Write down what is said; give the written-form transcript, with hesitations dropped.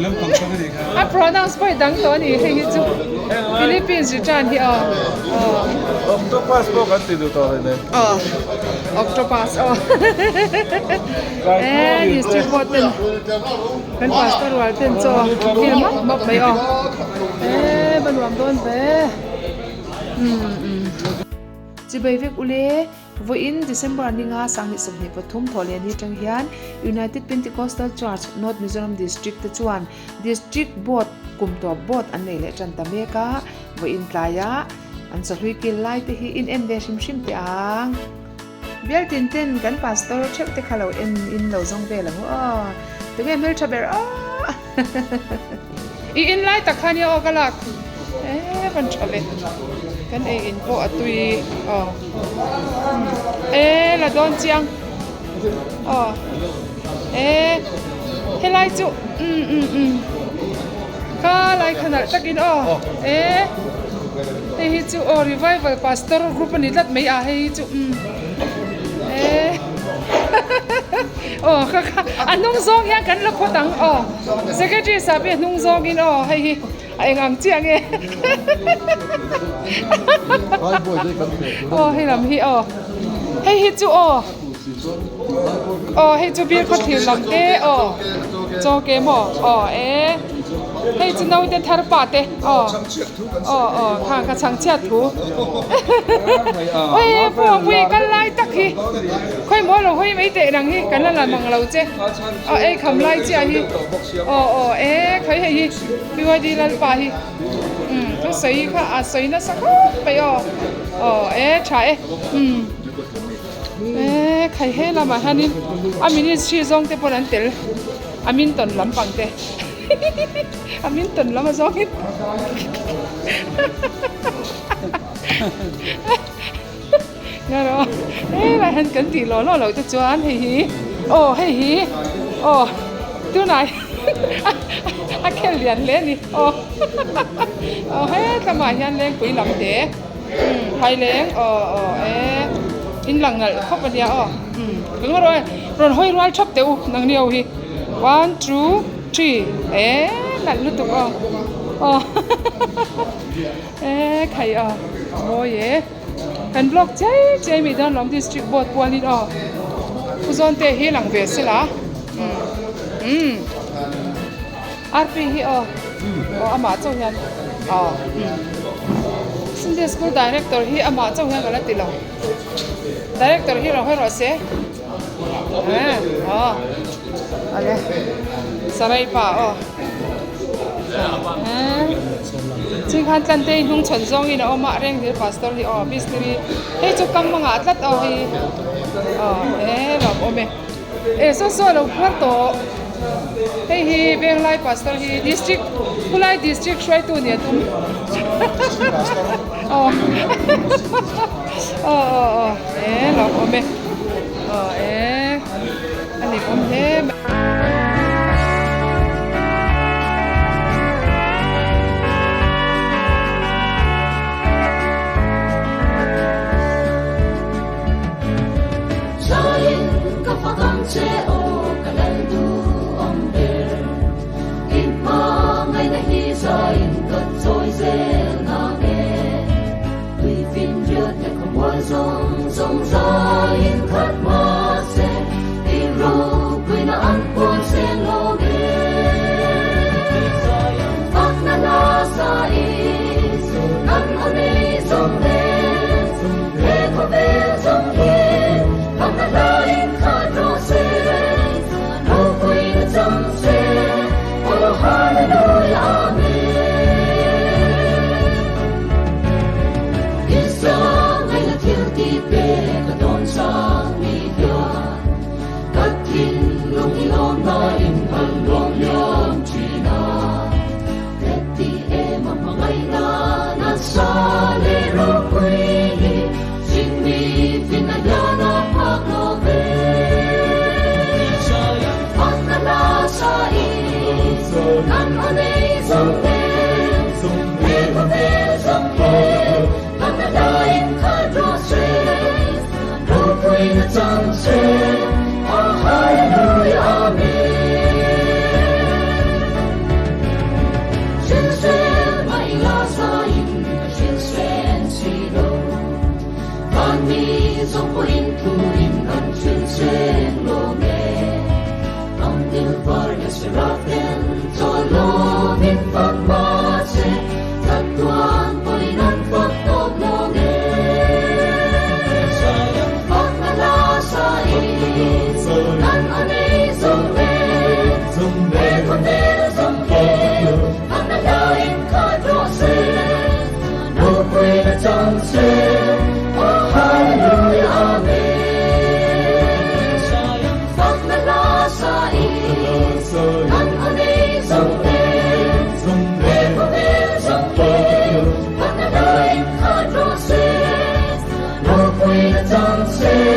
lam pang sang ni kha a pronounce pai dang to ni he hi chu Philippines ri chan hi octopus po kan ti do to ne octopus Dist.Board ten kan pastor wal ten cho Hlimawm bap mai ban wam don be chi bai vek ule vo in December ninga sang ni somni pathum thole ni tang hian United Pentecostal Church North Mizoram District te chuan Dist.Board Kumtawp board an nei le tran ta meka vo in tlaya an Chawhlui kil lai te hi in en ve shim te ang bial tin ten kan pastor chep te khalo in lo zong ve lang te nge mel chaber in lai ta khania o galak ban chabe kan in po atui la don chiang helai chu ka lai khanar takin hi chu revival pastor group ni lat mai a hi chu anung zong ya kan la khotang secretary sabi anung zong in hi ai ngang chiang e hi lam hi hi chu hi chu bir kho thil lam te cho ke mo hi chu nau te thar pa te ka chang chia thu oi po wi kan lai tak hi khoi mo lo hoi mai te rang hi kan la mang lo che kham lai chi hi khoi hi bi wa di lan pa hi to sei kha a sei na sa pe chai khai he la ma hanin amini chi zong te poran tel amin ton lam pang te amin ton lam zong hit ngaro la han kan ti lo te chuan hi tu nai a khel lian le ni he ta ma hian leng pui lam te hai leng in lang ngal khop ania kung rồi ron hoi rual chop teu nang niau hi 1 2 3 lan lu tu khai mo ye kan block chai mi dan long Dist.Board kwani ku zon te hi lang ve sila RP hi ama chong yan Sunday school director hi ama chong yan gala tilo director hi hoi ro se ale sarai pa chính han tan te nung chon zong in ma reng dir pastor hi mystery he chu kam manga atlat hi lo ome so lo photo hi beng lai pastor hi district kulai district shwai tu ne tum lo ome ani he min phật ma se thật tuan tôi nan phật tốt lo nghe phật na la sa i nan ani sung le con ne sung ke phật na la in kha ro se no quê na chang se oh hallelujah amen phật na la sa i nan ani sung le con ne sung ke phật na la in kha ro se no quê na chang se